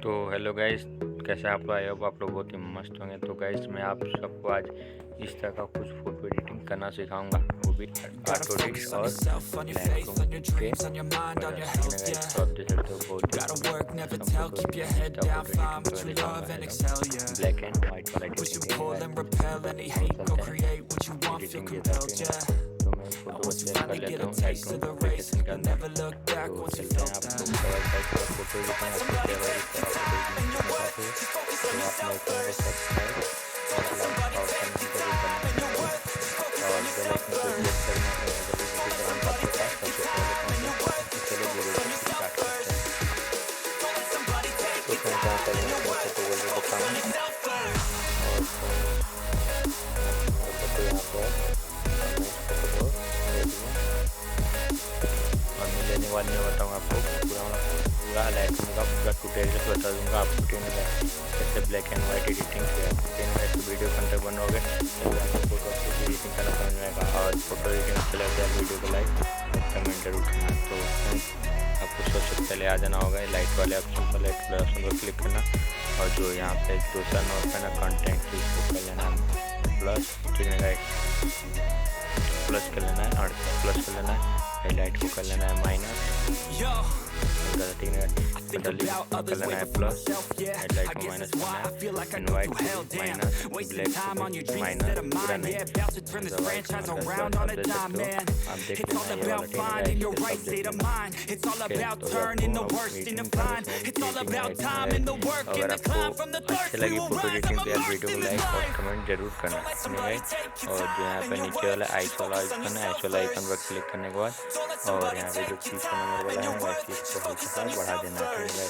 तो hello guys, कैसे आप लोग? आई होप आप लोग बहुत ही मस्त होंगे। तो गाइस, मैं आप सबको आज इस तरह का कुछ फोटो एडिटिंग करना सिखाऊंगा, वो भी ऑटोडेस्क और लाइटरूम के मदद से। गाइस, तो आप देख सकते हो बहुत ही photo editing black and white वाला एडिटिंग तो मैं फोटो को सेव कर लेता हूँ लाइटरूम एप्लीकेशन के अंदर। तो चलते हैं, आप लोग फोटो एडिटिंग आपको लेने वाले में बताऊँगा आपको पूरा लाइटरूम का पूरा ट्यूटोरियल बता दूंगा आपको कैसे black and white editing video content बनोगे फोटो एडिटिंग करना समझ में आएगा। और फोटो एडिटिंग अच्छा लगता है वीडियो को लाइक कमेंट जरूर करना। तो आपको सबसे पहले आ जाना होगा लाइट वाले ऑप्शन पर, लाइट वाले ऑप्शन पर क्लिक करना और जो यहाँ पे दूसरा नोट करना कंटेंट इसको कर लेना प्लस, ठीक है गाइस, प्लस कर लेना है और प्लस कर लेना है, हाईलाइट को कर लेना है माइनस, ठीक है, कर लेना है प्लस, हाईलाइट को माइनस करना है, इनवाइट माइनस, ब्लैक माइनस, पूरा नहीं आप देख अगर आपको अच्छी लगी फोटो एडिटिंग तो यार वीडियो को लाइक और कमेंट जरूर करना। और जो यहाँ पे नीचे वाला आइस वाला आइकन है, आइस वाला आइकन पर क्लिक करने के बाद और यहाँ पे जो तीसरा नंबर वाला है वैसे इसको हल्का सा बढ़ा देना है,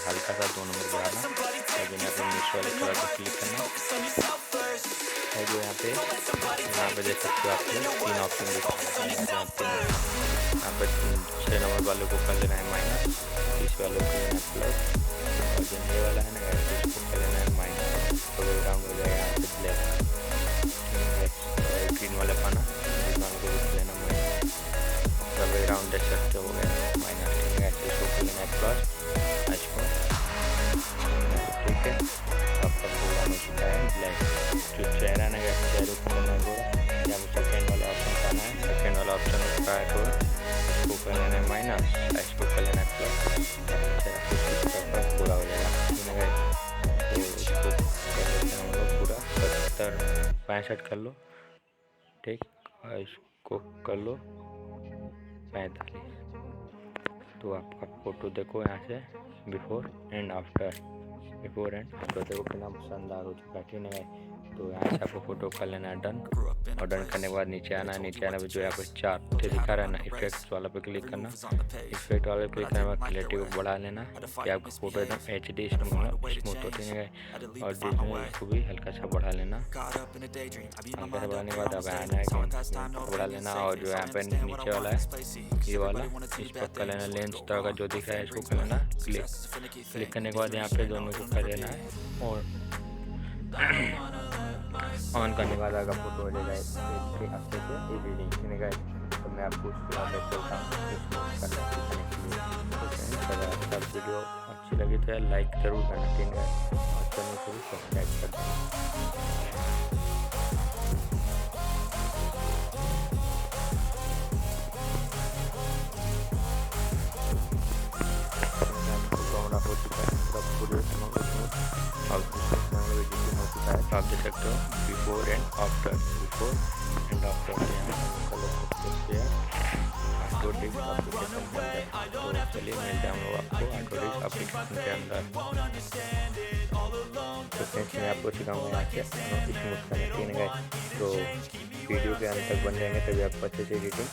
हल्का सा 2 नंबर बढ़ाना और यहाँ पे नीचे वाले कलर पर क्लिक करना है। जो यहाँ पे देख सकते हो आपको 3 ऑप्शन दिखा रहा है। यहाँ पे 6 नंबर वाले को कर लेना है माइनस, 30 वाले को लेना है प्लस और जो नए वाला है ना इसको कर लेना है माइनस। तो बैकग्राउंड हो जाएगा यहाँ पे ब्लैक, ग्रीन वाला पाना ग्रीन वाले को लेना माइनस, तो बैकग्राउंड देख सकते हो गया माइनस, ठीक है। इसको कर लेना है प्लस, इसको ठीक है। आपका पूरा हो चुका है ब्लैक। जो चेहरा ना चेहरे को करना है यहाँ पे सेकेंड वाला ऑप्शन पाना है, सेकेंड वाला ऑप्शन का है तो इसको कर लेना है माइनस, इसको कर लेना है प्लस, पूरा हो जाएगा, ठीक है। तो इसको कर लेते हैं हम लोग पूरा 65 कर लो, ठीक, और इसको कर लो 45। तो आपका फोटो देखो यहाँ से बिफोर एंड आफ्टर देखो कितना शानदार हो चुका है, ठीक है। तो यहाँ से आपको फोटो कर लेना है डन, और डन करने के बाद नीचे आना है, नीचे आने पर जो यहाँ पे 4 दिखा रहा है ना इफेक्ट्स वाला पे क्लिक करना, इफेक्ट वाले पे क्लिक करने के बाद क्लैरिटी को बढ़ा लेना कि आपका फोटो एकदम HD स्मूथ हो, ठीक है। और डिस्प्ले को भी हल्का सा बढ़ा लेना, हल्का सा बढ़ाने के बाद अब आना है बढ़ा लेना और जो यहाँ पे नीचे वाला है ये वाला इस पर कर लेना लेंस तरह का जो दिख रहा है इसको कर लेना क्लिक करने के बाद यहाँ पे दोनों को कर लेना है और ऑन करने के बाद अगर फोटो हो जाएगा इसके अच्छे से एडिटिंग करने का। तो मैं आपको उसके बाद लेता हूँ करना सीखने के लिए। अगर आपका वीडियो अच्छी लगी तो यार लाइक ज़रूर करना, ठीक है, और चैनल को भी सब्सक्राइब कर देना। हो चुका है आप देख सकते हो बिफोर एंड आफ्टर, चलिए मिलते हैं हम लोग आपको ऑटोडेस्क एप्लीकेशन के अंदर। तो फ्रेंड्स मैं आपको सिखाऊंगा यहाँ से स्मूथ करना, ठीक है। तो वीडियो के अंत तक बन जाएंगे तभी आपको अच्छे से एडिटिंग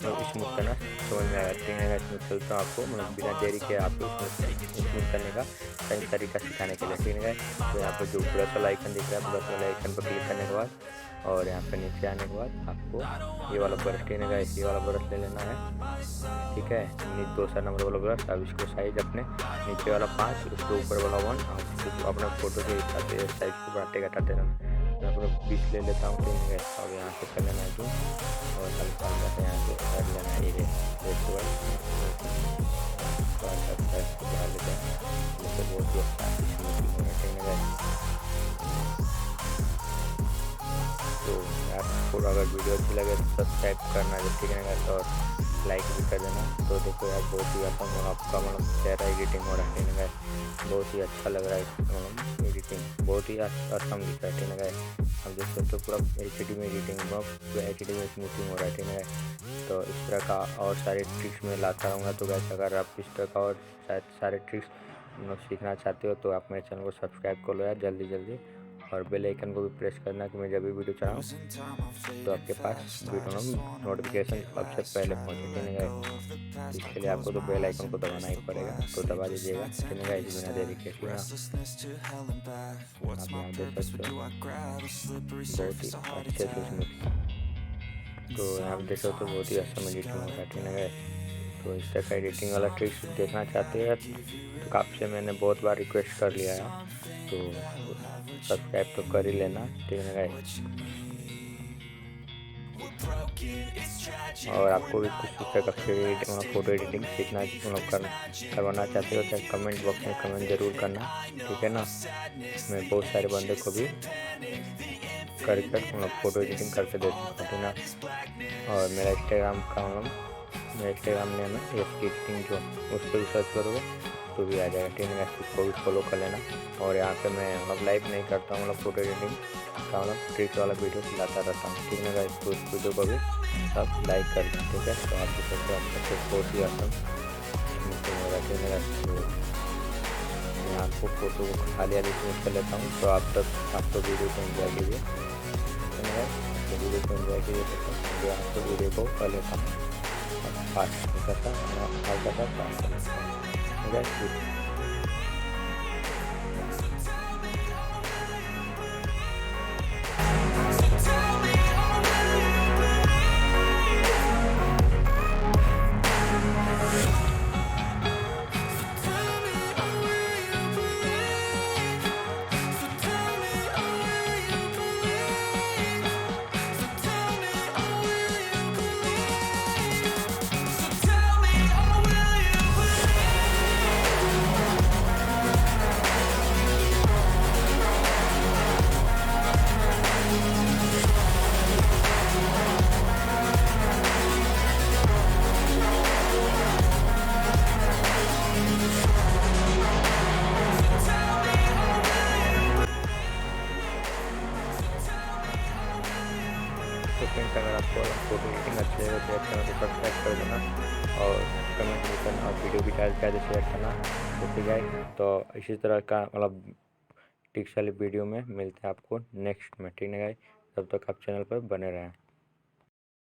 और स्मूथ करना समझ में आएगा, ठीक है। स्मूथ चलता हूँ आपको मतलब बिना देरी के आपको स्मूथ करने का सही तरीका सिखाने के लिए, ठीक है। तो यहाँ पर जो प्लस वाला आइकन दिख रहा है प्लस वाला आइकन पर क्लिक करने के बाद और यहाँ पर नीचे आने के बाद आपको ये वाला ब्रश लेने का, इसी वाला ब्रश ले लेना है, ठीक है। दूसरा नंबर वाला ब्रश, अब इसको साइज अपने नीचे वाला 5 उसके ऊपर वाला 1 और अपना फोटो के हिसाब से साइज को बढ़ाते घटाते रहना। मैं अपना 20 ले लेता हूँ, ठीक है। और यहाँ से कर लेना है जो और हल्का हल्का यहाँ से कर लेना है ये बहुत ही अच्छा अगर वीडियो अच्छी लगे तो सब्सक्राइब करना, जब ठीक है तो लाइक भी कर देना। तो देखो यार बहुत ही आपका चेहरा एडिटिंग हो रहा है, ठीक है, बहुत ही अच्छा लग रहा है एडिटिंग, बहुत ही असम दिख रहा है, ठीक है। अब देख सकते हो पूरा HD में एडिटिंग हुआ, पूरा HD में स्मूथिंग हो रहा है, ठीक है। तो इस तरह का और सारे ट्रिक्स में लाता रहूँगा। तो वैसे अगर आप इस तरह का और सारे ट्रिक्स सीखना चाहते हो तो आप मेरे चैनल को सब्सक्राइब कर लो यार जल्दी, और बेल आइकन को भी प्रेस करना कि मैं जब भी वीडियो चढ़ाऊँ तो आपके पास वीडियो नोटिफिकेशन सबसे पहले पहुँचे, ठीक है। तो इसके लिए आपको तो बेल आइकन को दबाना ही पड़ेगा, तो दबा दीजिएगा, ठीक है, बिना देरी के, ठीक है। आप यहाँ देख सकते हो बहुत ही अच्छे से स्मूथ, तो यहाँ पे देख सकते हो बहुत ही अच्छा एडिटिंग हो रहा है, ठीक है। तो इस तरह का एडिटिंग वाला ट्रिक्स देखना चाहते हैं तो आपसे मैंने बहुत बार रिक्वेस्ट कर लिया है, तो सब्सक्राइब तो कर ही लेना, ठीक है। और आपको भी कुछ इस तरह का फ़ोटो एडिटिंग सीखना करवाना चाहते हो तो कमेंट बॉक्स में कमेंट ज़रूर करना, ठीक है ना। मैं बहुत सारे बंदे को भी फ़ोटो एडिटिंग करके दे सकता हूँ, ठीक ना। और मेरा इंस्टाग्राम नेम है एडिटिंग जो, उस पर भी सर्च करोगे तो भी आ जाएगा, ठीक है। उसको भी फॉलो कर लेना। और यहाँ पे मैं लाइव नहीं करता हूँ, फ़ोटो एडिटिंग का ट्रिक्स वाला वीडियो लाता रहता हूँ, ठीक है। तो उस वीडियो को भी सब लाइक कर दें, ठीक है। तो आप देख सकते हो आपको बहुत ही आसान होगा, ठीक है। तो मैं आपको फ़ोटो को खाली स्मूथ कर लेता हूँ, तो आप तो वीडियो को एंजॉय कीजिए, ठीक है। तो वीडियो को एंजॉय कीजिए, तो आपको वीडियो को कर लेता हूँ फास्ट, हल्का सा फास्ट, ठीक है। तो फ्रेंड्स अगर आपको फोटो एडिटिंग अच्छी लगे तो चैनल को सब्सक्राइब कर देना, और कमेंट भी करना, और वीडियो भी ज़्यादा शेयर करना, तो ठीक है। तो इसी तरह का टिप्स वाले वीडियो में मिलते हैं आपको नेक्स्ट में, ठीक है। तब तक आप चैनल पर बने रहें।